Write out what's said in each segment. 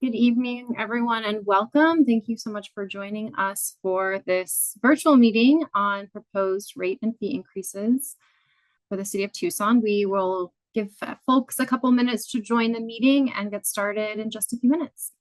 Good evening, everyone, and welcome. Thank you so much for joining us for this virtual meeting on proposed rate and fee increases for the city of Tucson. We will give folks a couple minutes to join the meeting and get started in just a few minutes.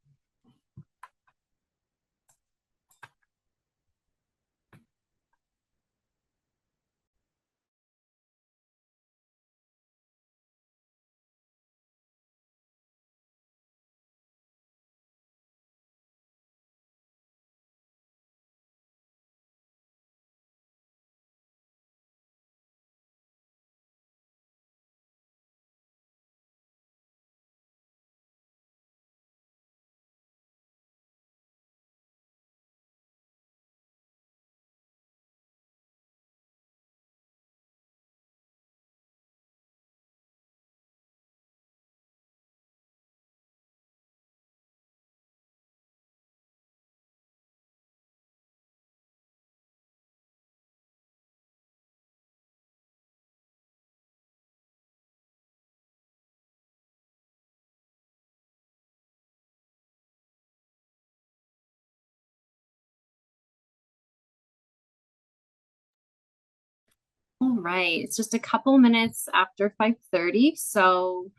All right, it's just a couple minutes after 5:30, so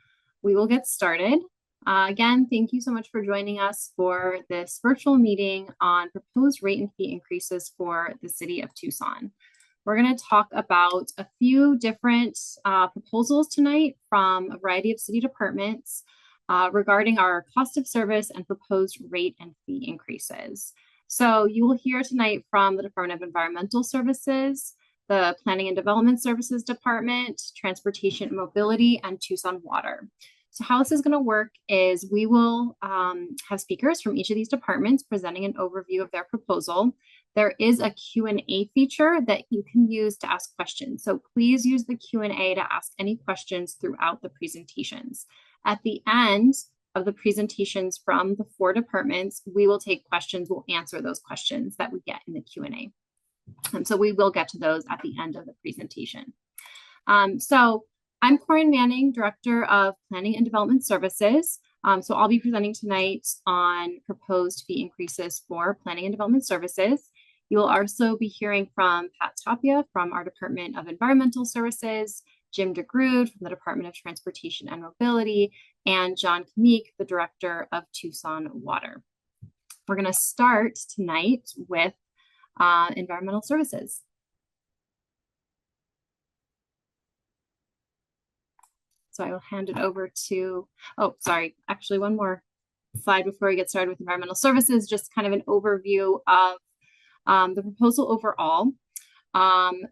we will get started. Again, thank you so much for joining us for this virtual meeting on proposed rate and fee increases for the city of Tucson. We're going to talk about a few different proposals tonight from a variety of city departments regarding our cost of service and proposed rate and fee increases. So you will hear tonight from the Department of Environmental Services, the Planning and Development Services Department, Transportation and Mobility, and Tucson Water. So how this is going to work is we will have speakers from each of these departments presenting an overview of their proposal. There is a Q&A feature that you can use to ask questions. So please use the Q&A to ask any questions throughout the presentations. At the end of the presentations from the four departments, we will take questions. We'll answer those questions that we get in the Q&A. So we will get to those at the end of the presentation. So I'm Corinne Manning, Director of Planning and Development Services. So I'll be presenting tonight on proposed fee increases for Planning and Development Services. You will also be hearing from Pat Tapia from our Department of Environmental Services, Jim DeGrood from the Department of Transportation and Mobility, and John Kamik, the Director of Tucson Water. We're going to start tonight with environmental services. So I will hand it over to, actually one more slide before we get started with environmental services, just kind of an overview of the proposal overall,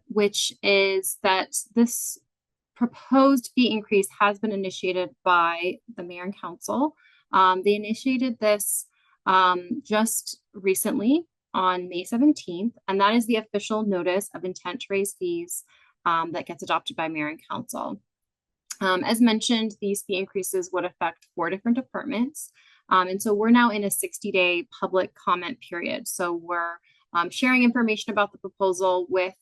which is that this proposed fee increase has been initiated by the mayor and council. They initiated this just recently on May 17th, and that is the official notice of intent to raise fees that gets adopted by mayor and council. As mentioned, these fee increases would affect 4 different departments. And so we're now in a 60-day public comment period. So we're sharing information about the proposal with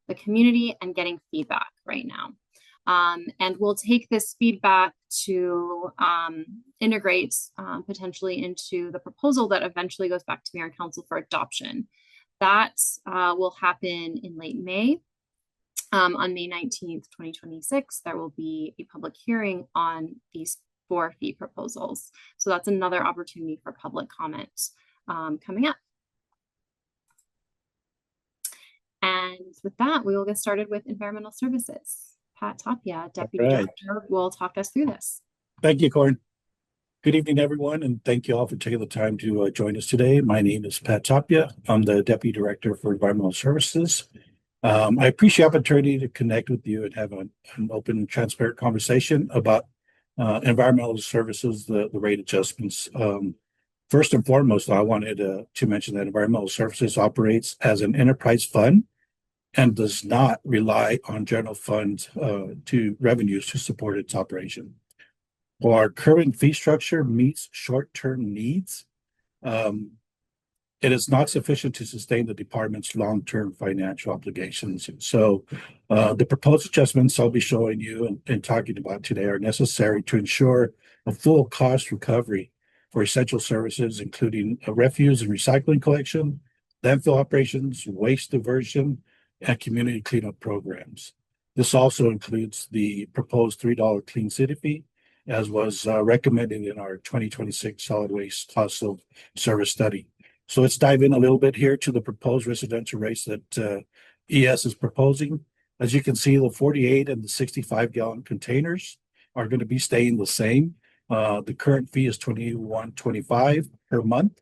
the community and getting feedback right now. And we'll take this feedback to integrate potentially into the proposal that eventually goes back to mayor and council for adoption. That will happen in late May. On May 19th, 2026, there will be a public hearing on these 4 fee proposals. So that's another opportunity for public comment coming up. And with that, we will get started with environmental services. Pat Tapia, Deputy Director, will talk us through this. Thank you, Corinne. Good evening, everyone, and thank you all for taking the time to join us today. My name is Pat Tapia. I'm the Deputy Director for Environmental Services. I appreciate the opportunity to connect with you and have an open and transparent conversation about environmental services, the rate adjustments. First and foremost, I wanted to mention that environmental services operates as an enterprise fund and does not rely on general fund revenues to support its operation. While our current fee structure meets short-term needs, it is not sufficient to sustain the department's long-term financial obligations. So the proposed adjustments I'll be showing you and talking about today are necessary to ensure a full cost recovery for essential services, including a refuse and recycling collection, landfill operations, waste diversion, and community cleanup programs. This also includes the proposed $3 clean city fee, as was recommended in our 2026 solid waste cost of service study. So let's dive in a little bit here to the proposed residential rates that ES is proposing. As you can see, the 48 and the 65-gallon containers are going to be staying the same. The current fee is $21.25 per month,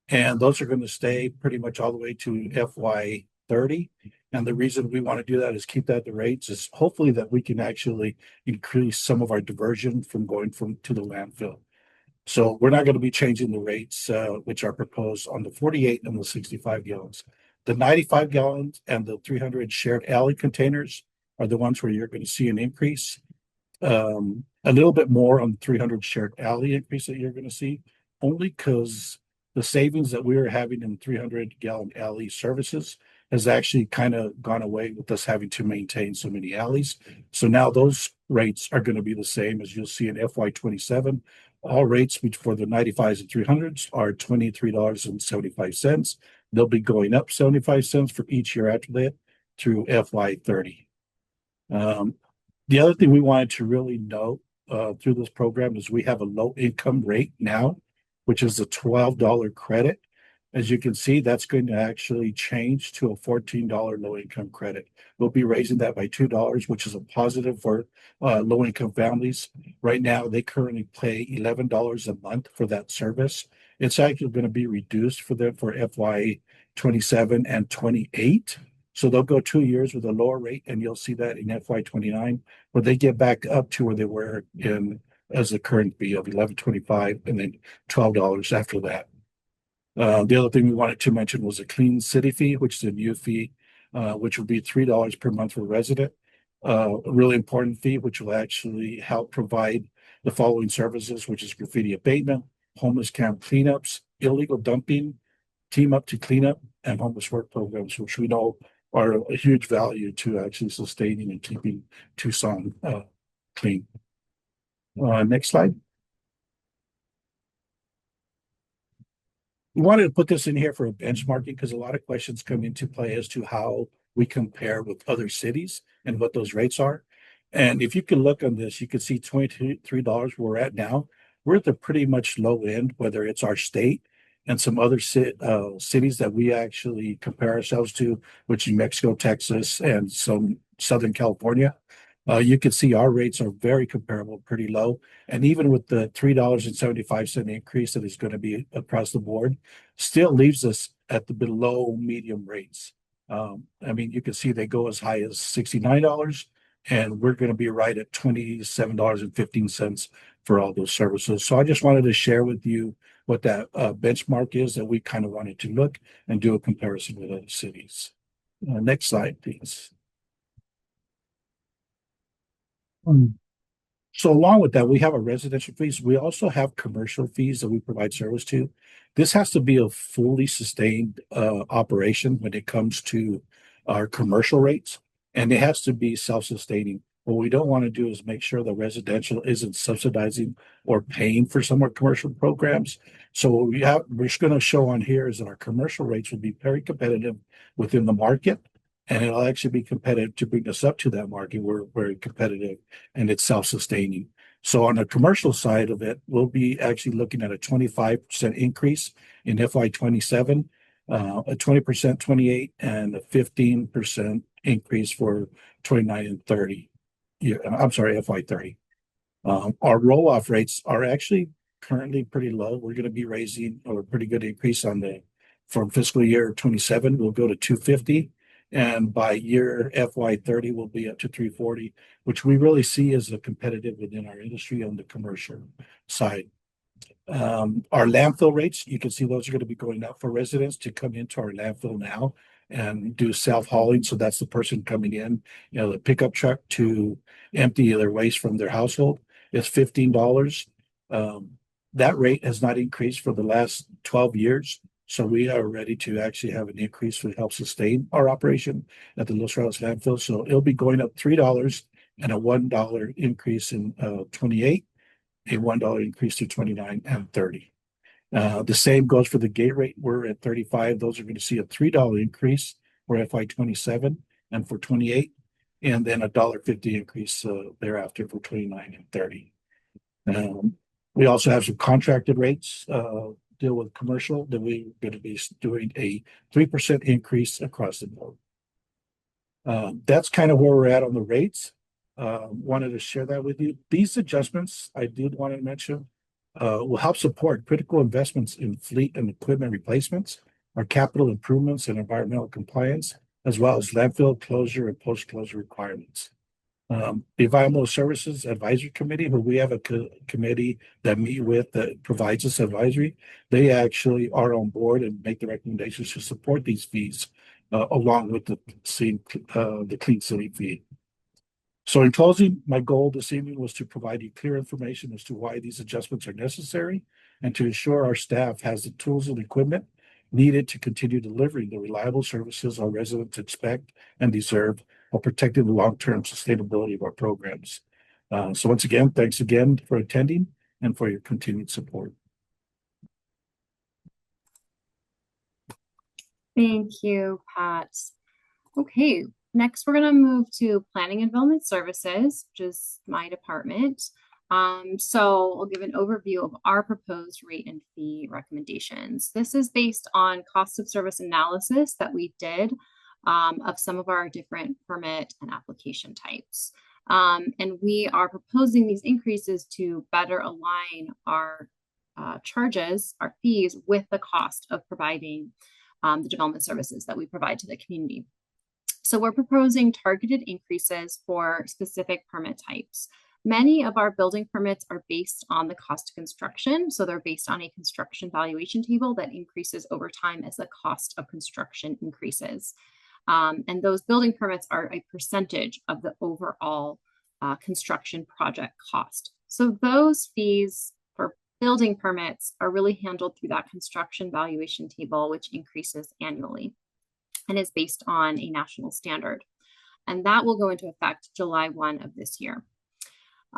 and those are going to stay pretty much all the way to FY 30. And the reason we want to do that is keep that the rates is hopefully that we can actually increase some of our diversion from going from to the landfill. So we're not going to be changing the rates, which are proposed on the 48 and the 65 gallons. The 95 gallons and the 300 shared alley containers are the ones where you're going to see an increase. A little bit more on the 300 shared alley increase that you're going to see, only because the savings that we were having in 300-gallon alley services has actually kind of gone away with us having to maintain so many alleys. So now those rates are going to be the same as you'll see in FY 27. All rates for the 95s and 300s are $23.75. They'll be going up 75 cents for each year after that through FY 30. The other thing we wanted to really note through this program is we have a low income rate now, which is a $12 credit. As you can see, that's going to actually change to a $14 low income credit. We'll be raising that by $2, which is a positive for low income families. Right now, they currently pay $11 a month for that service. It's actually going to be reduced for them for FY 27 and 28. So they'll go 2 years with a lower rate, and you'll see that in FY 29, where they get back up to where they were in as the current fee of $11.25 and then $12 after that. The other thing we wanted to mention was a clean city fee, which is a new fee, which will be $3 per month for a resident. A really important fee, which will actually help provide the following services, which is graffiti abatement, homeless camp cleanups, illegal dumping, team up to cleanup, and homeless work programs, which we know are a huge value to actually sustaining and keeping Tucson clean. Next slide. We wanted to put this in here for a benchmarking because a lot of questions come into play as to how we compare with other cities and what those rates are. And if you can look on this, you can see $23 where we're at now. We're at the pretty much low end, whether it's our state and some other cities that we actually compare ourselves to, which is Mexico, Texas, and some Southern California. You can see our rates are very comparable, pretty low. And even with the $3.75 increase that is going to be across the board, still leaves us at the below medium rates. I mean, you can see they go as high as $69, and we're going to be right at $27.15 for all those services. So I just wanted to share with you what that benchmark is that we kind of wanted to look and do a comparison with other cities. Next slide, please. So along with that, we have a residential fees. We also have commercial fees that we provide service to. This has to be a fully sustained operation when it comes to our commercial rates, and it has to be self-sustaining. What we don't want to do is make sure the residential isn't subsidizing or paying for some of our commercial programs. So what we're just going to show on here is that our commercial rates will be very competitive within the market, and it'll actually be competitive to bring us up to that market. We're very competitive and it's self-sustaining. So on the commercial side of it, we'll be actually looking at a 25% increase in FY 27, a 20%, 28, and a 15% increase for 29 and 30. Yeah, I'm sorry, FY 30. Our roll-off rates are actually currently pretty low. We're going to be raising a pretty good increase from fiscal year 27, we'll go to 250. And by year FY 30, we'll be up to 340, which we really see as a competitive within our industry on the commercial side. Our landfill rates, you can see those are going to be going up for residents to come into our landfill now and do self-hauling. So that's the person coming in, the pickup truck to empty their waste from their household. It's $15. That rate has not increased for the last 12 years. So we are ready to actually have an increase to help sustain our operation at the Los Reyes landfill. So it'll be going up $3 and a $1 increase in 28, a $1 increase to 29 and 30. The same goes for the gate rate. We're at 35. Those are going to see a $3 increase for FY 27 and for 28, and then a $1.50 increase thereafter for 29 and 30. Um, we also have some contracted rates deal with commercial that we're going to be doing a 3% increase across the board. That's kind of where we're at on the rates. Wanted to share that with you. These adjustments I did want to mention will help support critical investments in fleet and equipment replacements, our capital improvements and environmental compliance, as well as landfill closure and post-closure requirements. The Environmental Services Advisory Committee, who we have a committee that meet with that provides us advisory, they actually are on board and make the recommendations to support these fees along with the Clean City fee. So in closing, my goal this evening was to provide you clear information as to why these adjustments are necessary and to ensure our staff has the tools and equipment needed to continue delivering the reliable services our residents expect and deserve while protecting the long-term sustainability of our programs. So once again, thanks again for attending and for your continued support. Thank you, Pat. Okay, next we're going to move to Planning and Development Services, which is my department. So I'll give an overview of our proposed rate and fee recommendations. This is based on cost of service analysis that we did of some of our different permit and application types. And we are proposing these increases to better align our charges, our fees, with the cost of providing the development services that we provide to the community. So we're proposing targeted increases for specific permit types. Many of our building permits are based on the cost of construction. So they're based on a construction valuation table that increases over time as the cost of construction increases. And those building permits are a percentage of the overall construction project cost. So those fees for building permits are really handled through that construction valuation table, which increases annually and is based on a national standard. And that will go into effect July 1 of this year.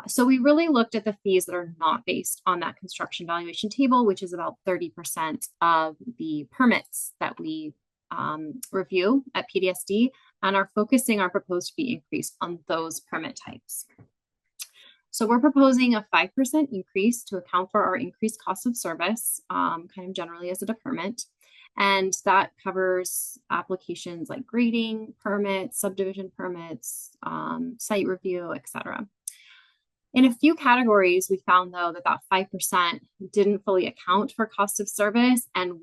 So we really looked at the fees that are not based on that construction valuation table, which is about 30% of the permits that we review at PDSD, and are focusing our proposed fee increase on those permit types. So we're proposing a 5% increase to account for our increased cost of service, kind of generally as a department. And that covers applications like grading permits, subdivision permits, site review, etc. In a few categories, we found, though, that 5% didn't fully account for cost of service, and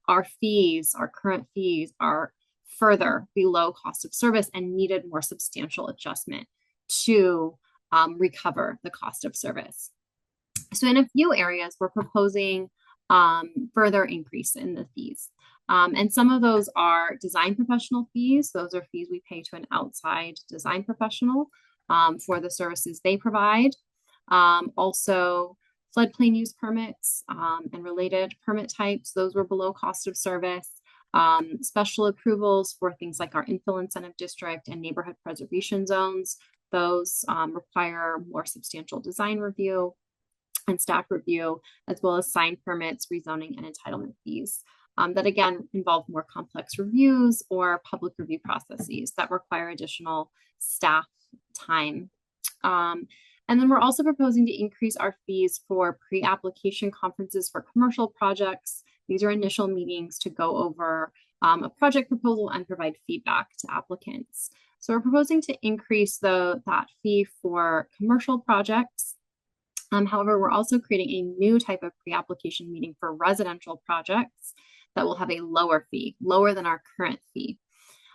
our fees, our current fees, are further below cost of service and needed more substantial adjustment to recover the cost of service. So in a few areas, we're proposing further increase in the fees. And some of those are design professional fees. Those are fees we pay to an outside design professional for the services they provide. Also, floodplain use permits and related permit types, those were below cost of service. Special approvals for things like our infill incentive district and neighborhood preservation zones, those require more substantial design review and staff review, as well as sign permits, rezoning, and entitlement fees that again involve more complex reviews or public review processes that require additional staff time. And then we're also proposing to increase our fees for pre-application conferences for commercial projects. These are initial meetings to go over a project proposal and provide feedback to applicants. So we're proposing to increase that fee for commercial projects. However, we're also creating a new type of pre-application meeting for residential projects that will have a lower fee, lower than our current fee.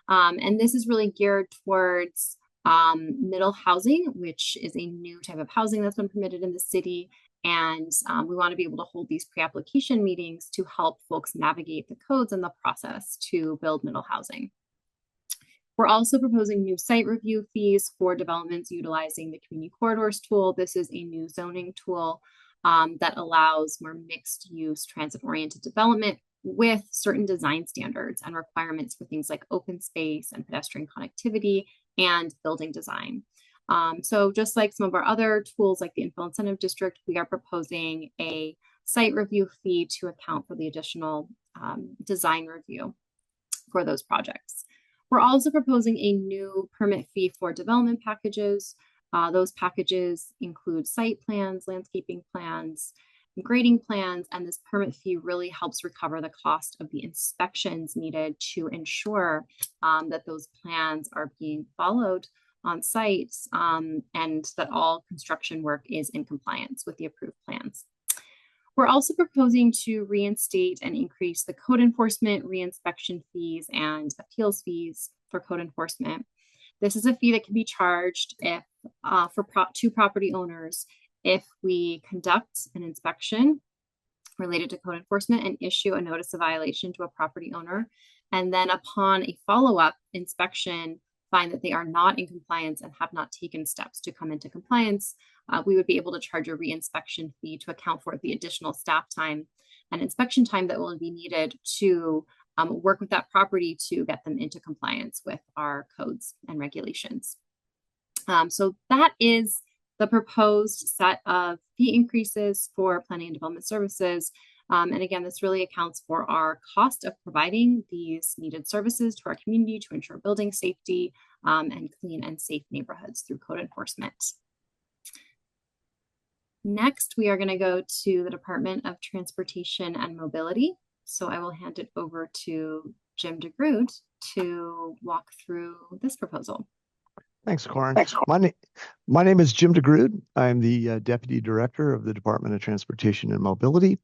And this is really geared towards middle housing, which is a new type of housing that's been permitted in the city. And we want to be able to hold these pre-application meetings to help folks navigate the codes and the process to build middle housing. We're also proposing new site review fees for developments utilizing the community corridors tool. This is a new zoning tool that allows more mixed use transit-oriented development with certain design standards and requirements for things like open space and pedestrian connectivity and building design. So just like some of our other tools like the infill incentive district, we are proposing a site review fee to account for the additional design review for those projects. We're also proposing a new permit fee for development packages. Those packages include site plans, landscaping plans, grading plans, and this permit fee really helps recover the cost of the inspections needed to ensure that those plans are being followed on sites and that all construction work is in compliance with the approved plans. We're also proposing to reinstate and increase the code enforcement, reinspection fees, and appeals fees for code enforcement. This is a fee that can be charged if to property owners if we conduct an inspection related to code enforcement and issue a notice of violation to a property owner. And then upon a follow-up inspection, find that they are not in compliance and have not taken steps to come into compliance, we would be able to charge a reinspection fee to account for the additional staff time and inspection time that will be needed to work with that property to get them into compliance with our codes and regulations. So that is the proposed set of fee increases for planning and development services. And again, this really accounts for our cost of providing these needed services to our community to ensure building safety and clean and safe neighborhoods through code enforcement. Next, we are going to go to the Department of Transportation and Mobility. So I will hand it over to Jim DeGrood to walk through this proposal. Thanks, Corin. My name is Jim DeGrood. I'm the Deputy Director of the Department of Transportation and Mobility.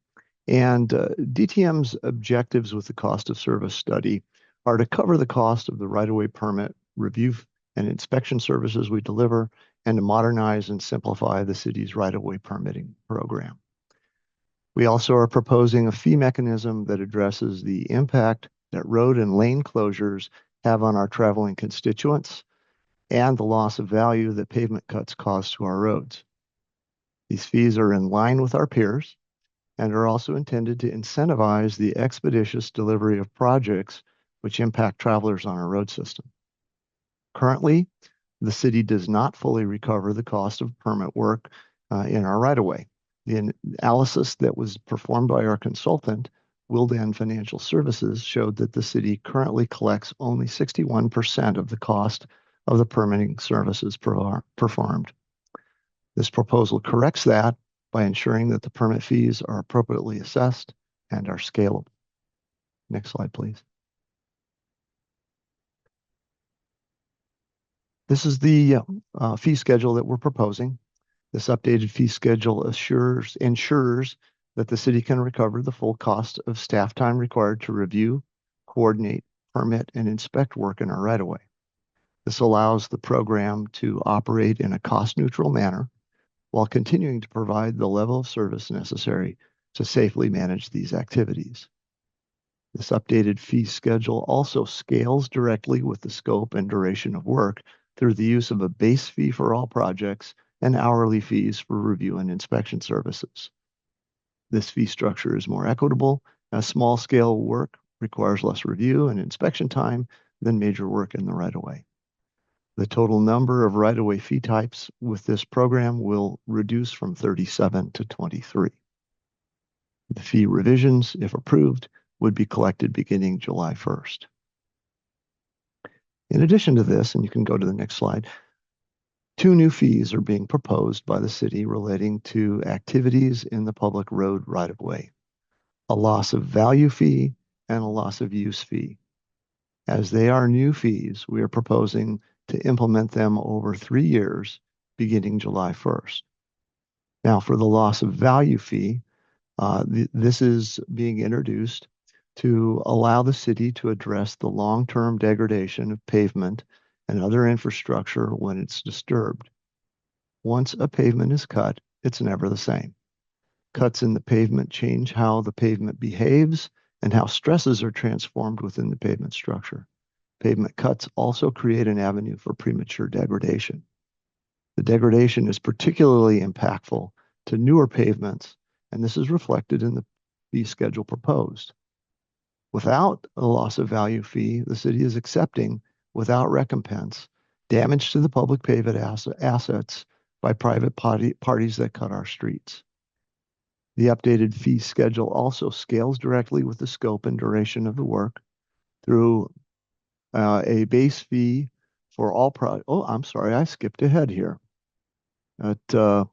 And DTM's objectives with the cost of service study are to cover the cost of the right-of-way permit, review and inspection services we deliver, and to modernize and simplify the city's right-of-way permitting program. We also are proposing a fee mechanism that addresses the impact that road and lane closures have on our traveling constituents and the loss of value that pavement cuts cause to our roads. These fees are in line with our peers and are also intended to incentivize the expeditious delivery of projects which impact travelers on our road system. Currently, the city does not fully recover the cost of permit work in our right-of-way. The analysis that was performed by our consultant, Wildan Financial Services, showed that the city currently collects only 61% of the cost of the permitting services performed. This proposal corrects that by ensuring that the permit fees are appropriately assessed and are scalable. Next slide, please. This is the fee schedule that we're proposing. This updated fee schedule ensures that the city can recover the full cost of staff time required to review, coordinate, permit, and inspect work in our right-of-way. This allows the program to operate in a cost-neutral manner while continuing to provide the level of service necessary to safely manage these activities. This updated fee schedule also scales directly with the scope and duration of work through the use of a base fee for all projects and hourly fees for review and inspection services. This fee structure is more equitable as small-scale work requires less review and inspection time than major work in the right-of-way. The total number of right-of-way fee types with this program will reduce from 37 to 23. The fee revisions, if approved, would be collected beginning July 1st. In addition to this, and you can go to the next slide, 2 new fees are being proposed by the city relating to activities in the public road right-of-way, a loss of value fee and a loss of use fee. As they are new fees, we are proposing to implement them over 3 years, beginning July 1st. Now, for the loss of value fee, this is being introduced to allow the city to address the long-term degradation of pavement and other infrastructure when it's disturbed. Once a pavement is cut, it's never the same. Cuts in the pavement change how the pavement behaves and how stresses are transformed within the pavement structure. Pavement cuts also create an avenue for premature degradation. The degradation is particularly impactful to newer pavements, and this is reflected in the fee schedule proposed. Without a loss of value fee, the city is accepting, without recompense, damage to the public pavement assets by private parties that cut our streets. The updated fee schedule also scales directly with the scope and duration of the work through a base fee for all Oh, I'm sorry, I skipped ahead here. At the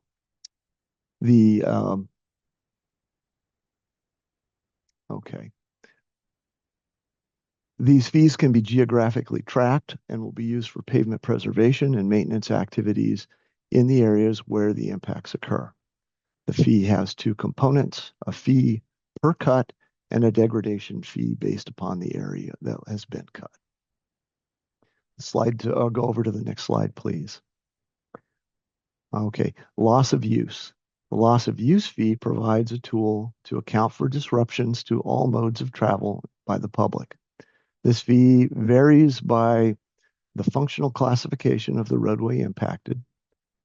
okay. These fees can be geographically tracked and will be used for pavement preservation and maintenance activities in the areas where the impacts occur. The fee has two components, a fee per cut and a degradation fee based upon the area that has been cut. I'll go over to the next slide, please. Okay, loss of use. The loss of use fee provides a tool to account for disruptions to all modes of travel by the public. This fee varies by the functional classification of the roadway impacted,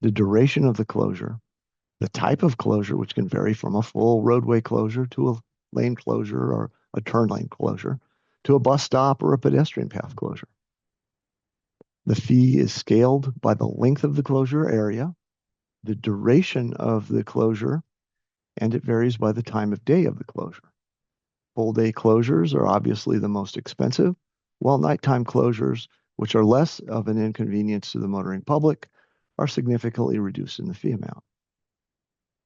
the duration of the closure, the type of closure, which can vary from a full roadway closure to a lane closure or a turn lane closure, to a bus stop or a pedestrian path closure. The fee is scaled by the length of the closure area, the duration of the closure, and it varies by the time of day of the closure. Full day closures are obviously the most expensive, while nighttime closures, which are less of an inconvenience to the motoring public, are significantly reduced in the fee amount.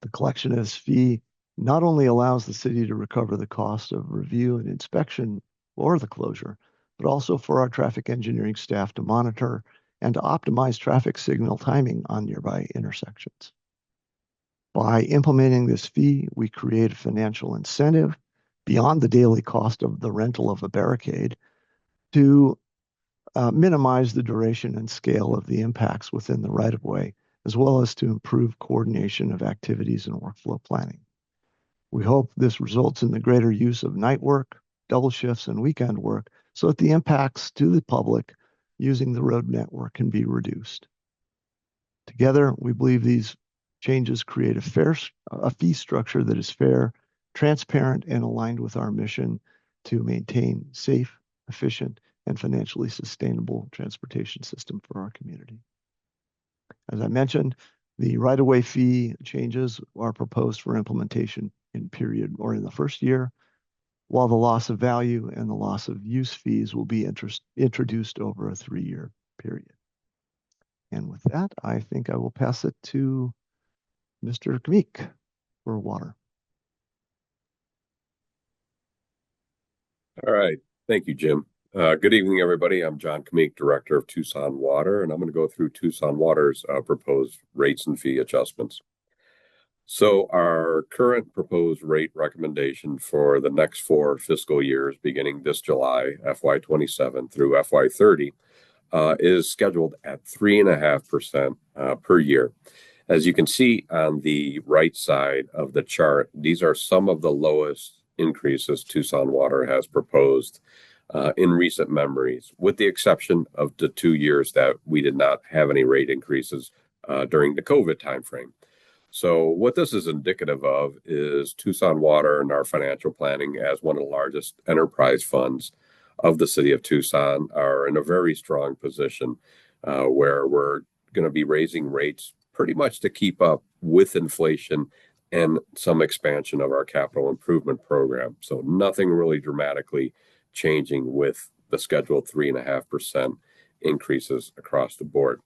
The collection of this fee not only allows the city to recover the cost of review and inspection for the closure, but also for our traffic engineering staff to monitor and to optimize traffic signal timing on nearby intersections. By implementing this fee, we create a financial incentive beyond the daily cost of the rental of a barricade to minimize the duration and scale of the impacts within the right-of-way, as well as to improve coordination of activities and workflow planning. We hope this results in the greater use of night work, double shifts, and weekend work so that the impacts to the public using the road network can be reduced. Together, we believe these changes create a fee structure that is fair, transparent, and aligned with our mission to maintain safe, efficient, and financially sustainable transportation system for our community. As I mentioned, the right-of-way fee changes are proposed for implementation in the first year, while the loss of value and the loss of use fees will be introduced over a 3-year period. And with that, I think I will pass it to Mr. Kamik for water. All right. Thank you, Jim. Good evening, everybody. I'm John Kamik, Director of Tucson Water, and I'm going to go through Tucson Water's proposed rates and fee adjustments. So our current proposed rate recommendation for the next 4 fiscal years, beginning this July, FY27 through FY30, is scheduled at 3.5% per year. As you can see on the right side of the chart, these are some of the lowest increases Tucson Water has proposed in recent memories, with the exception of the 2 years that we did not have any rate increases during the COVID timeframe. So what this is indicative of is Tucson Water and our financial planning as one of the largest enterprise funds of the city of Tucson are in a very strong position where we're going to be raising rates pretty much to keep up with inflation and some expansion of our capital improvement program. So nothing really dramatically changing with the scheduled 3.5% increases across the board.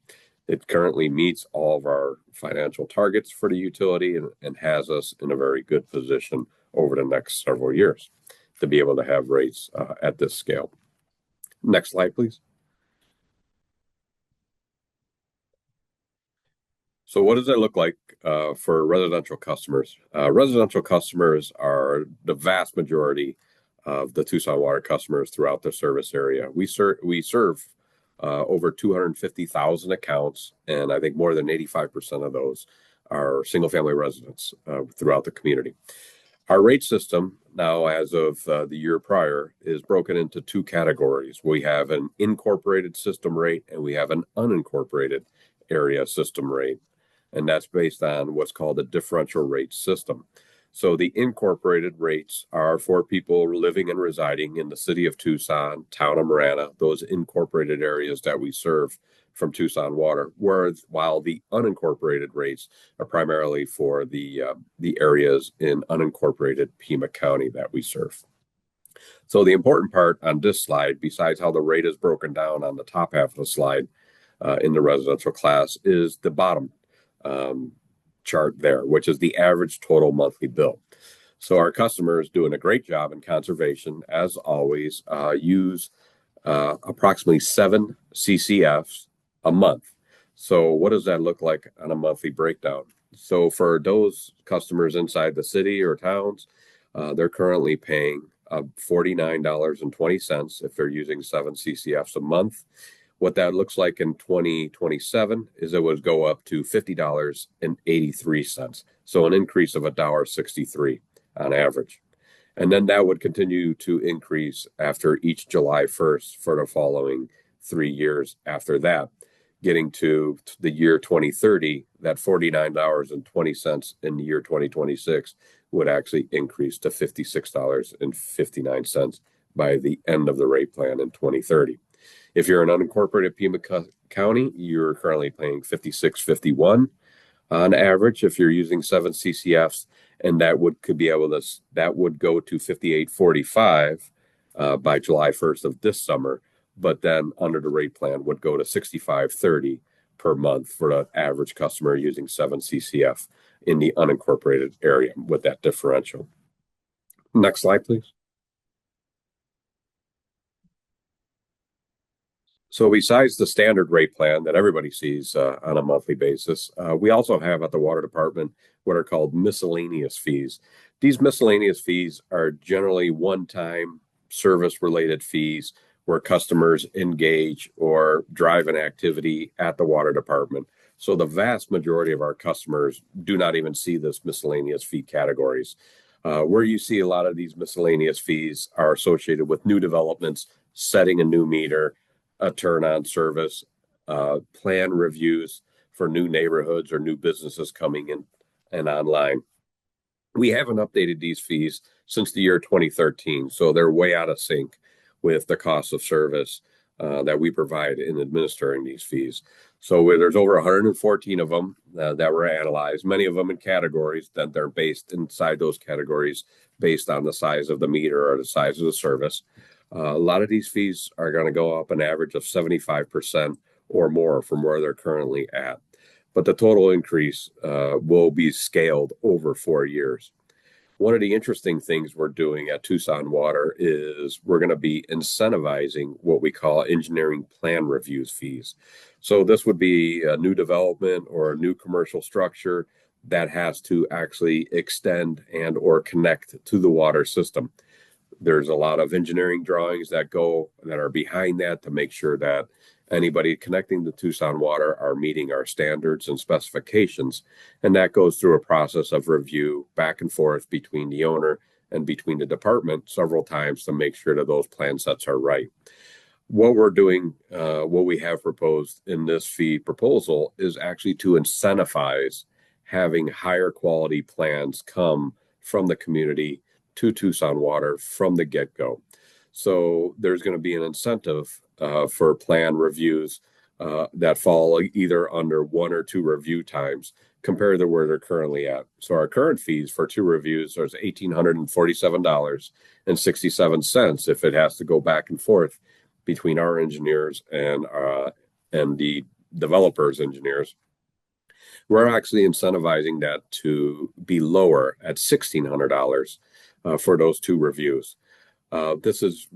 It currently meets all of our financial targets for the utility and has us in a very good position over the next several years to be able to have rates at this scale. Next slide, please. So what does it look like for residential customers? Residential customers are the vast majority of the Tucson Water customers throughout the service area. We serve over 250,000 accounts, and I think more than 85% of those are single-family residents throughout the community. Our rate system now, as of the year prior, is broken into 2 categories. We have an incorporated system rate, and we have an unincorporated area system rate, and that's based on what's called a differential rate system. So the incorporated rates are for people living and residing in the city of Tucson, town of Marana, those incorporated areas that we serve from Tucson Water, while the unincorporated rates are primarily for the areas in unincorporated Pima County that we serve. So the important part on this slide, besides how the rate is broken down on the top half of the slide in the residential class, is the bottom chart there, which is the average total monthly bill. So our customers doing a great job in conservation, as always, use approximately 7 CCFs a month. So what does that look like on a monthly breakdown? So for those customers inside the city or towns, they're currently paying $49.20 if they're using 7 CCFs a month. What that looks like in 2027 is it would go up to $50.83. So an increase of $1.63 on average. And then that would continue to increase after each July 1st for the following 3 years after that, getting to the year 2030, that $49.20 in the year 2026 would actually increase to $56.59 by the end of the rate plan in 2030. If you're an unincorporated Pima County, you're currently paying $56.51 on average if you're using 7 CCFs, and that would go to $58.45 by July 1st of this summer. But then under the rate plan would go to $65.30 per month for the average customer using 7 CCF in the unincorporated area with that differential. Next slide, please. So besides the standard rate plan that everybody sees on a monthly basis, we also have at the water department what are called miscellaneous fees. These miscellaneous fees are generally one-time service-related fees where customers engage or drive an activity at the water department. So the vast majority of our customers do not even see this miscellaneous fee categories. Where you see a lot of these miscellaneous fees are associated with new developments, setting a new meter, a turn-on service, plan reviews for new neighborhoods or new businesses coming in and online. We haven't updated these fees since the year 2013, so they're way out of sync with the cost of service that we provide in administering these fees. So there's over 114 of them that were analyzed, many of them in categories that they're based inside those categories based on the size of the meter or the size of the service. A lot of these fees are going to go up an average of 75% or more from where they're currently at. But the total increase will be scaled over 4 years. One of the interesting things we're doing at Tucson Water is we're going to be incentivizing what we call engineering plan reviews fees. So this would be a new development or a new commercial structure that has to actually extend and or connect to the water system. There's a lot of engineering drawings that are behind that to make sure that anybody connecting to Tucson Water are meeting our standards and specifications. And that goes through a process of review back and forth between the owner and between the department several times to make sure that those plan sets are right. What we're doing, what we have proposed in this fee proposal is actually to incentivize having higher quality plans come from the community to Tucson Water from the get-go. So there's going to be an incentive for plan reviews that fall either under 1 or 2 review times compared to where they're currently at. So our current fees for 2 reviews are $1,847.67 if it has to go back and forth between our engineers and the developers' engineers. We're actually incentivizing that to be lower at $1,600 for those 2 reviews. This is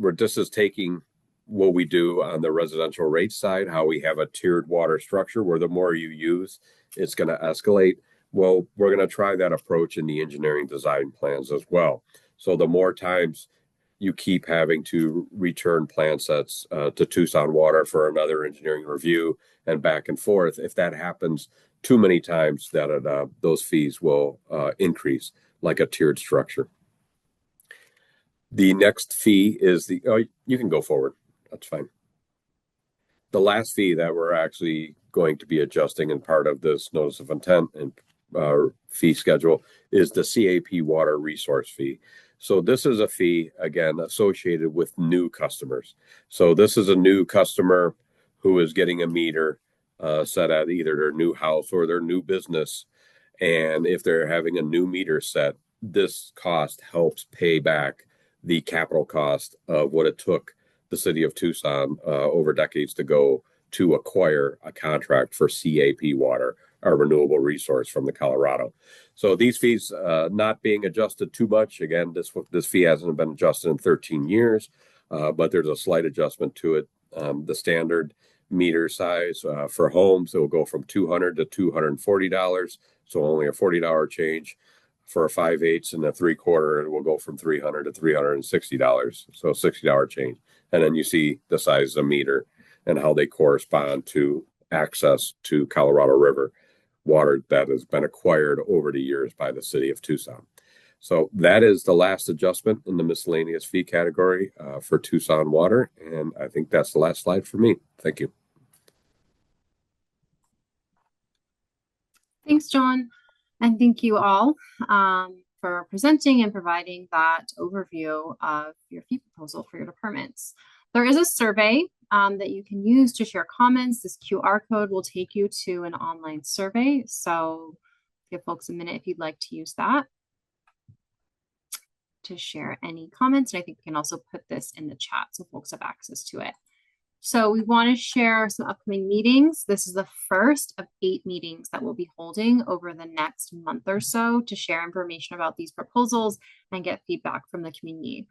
taking what we do on the residential rate side, how we have a tiered water structure where the more you use, it's going to escalate. Well, we're going to try that approach in the engineering design plans as well. So the more times you keep having to return plan sets to Tucson Water for another engineering review and back and forth, if that happens too many times, that those fees will increase like a tiered structure. The next fee is you can go forward. That's fine. The last fee that we're actually going to be adjusting in part of this notice of intent and fee schedule is the CAP water resource fee. So this is a fee, again, associated with new customers. So this is a new customer who is getting a meter set at either their new house or their new business. And if they're having a new meter set, this cost helps pay back the capital cost of what it took the city of Tucson over decades to go to acquire a contract for CAP water, our renewable resource from the Colorado. So these fees not being adjusted too much. Again, this fee hasn't been adjusted in 13 years, but there's a slight adjustment to it. The standard meter size for homes, it will go from $200 to $240, so only a $40 change. For a 5/8 and a 3/4, it will go from $300 to $360, so a $60 change. And then you see the size of the meter and how they correspond to access to Colorado River water that has been acquired over the years by the city of Tucson. So that is the last adjustment in the miscellaneous fee category for Tucson Water. And I think that's the last slide for me. Thank you. Thanks, John. And thank you all for presenting and providing that overview of your fee proposal for your departments. There is a survey that you can use to share comments. This QR code will take you to an online survey. So give folks a minute if you'd like to use that to share any comments. And I think we can also put this in the chat so folks have access to it. So we want to share some upcoming meetings. This is the first of 8 meetings that we'll be holding over the next month or so to share information about these proposals and get feedback from the community.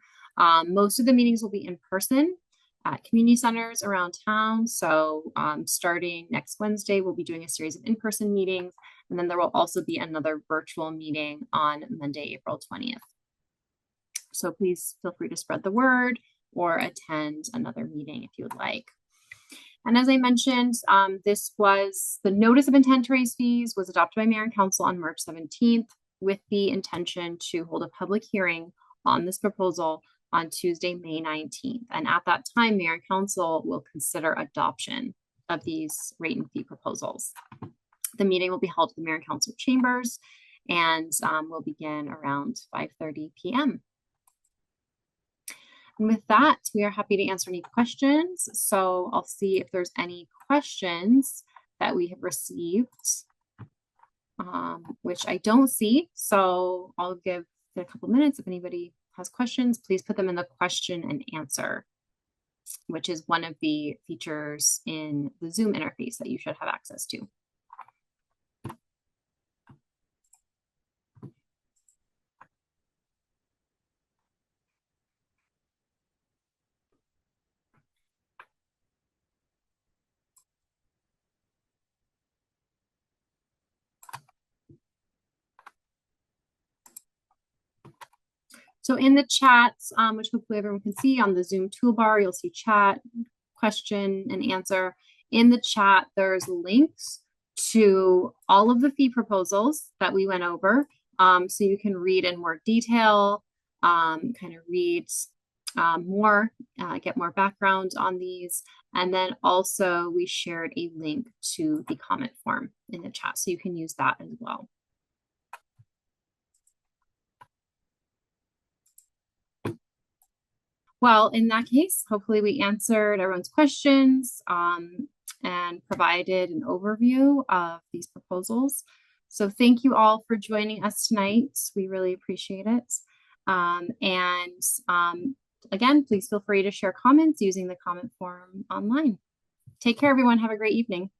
Most of the meetings will be in person at community centers around town. So starting next Wednesday, we'll be doing a series of in-person meetings. And then there will also be another virtual meeting on Monday, April 20th. So please feel free to spread the word or attend another meeting if you would like. And as I mentioned, this was the notice of intent to raise fees was adopted by Mayor and Council on March 17th with the intention to hold a public hearing on this proposal on Tuesday, May 19th. And at that time, Mayor and Council will consider adoption of these rate and fee proposals. The meeting will be held at the Mayor and Council chambers and will begin around 5:30 p.m. And with that, we are happy to answer any questions. So I'll see if there's any questions that we have received, which I don't see. So I'll give it a couple minutes. If anybody has questions, please put them in the question and answer, which is one of the features in the Zoom interface that you should have access to. So in the chat, which hopefully everyone can see on the Zoom toolbar, you'll see chat, question, and answer. In the chat, there's links to all of the fee proposals that we went over. So you can read in more detail, kind of read more, get more background on these. And then also we shared a link to the comment form in the chat, so you can use that as well. Well, in that case, hopefully we answered everyone's questions and provided an overview of these proposals. So thank you all for joining us tonight. We really appreciate it. Again, please feel free to share comments using the comment form online. Take care, everyone. Have a great evening.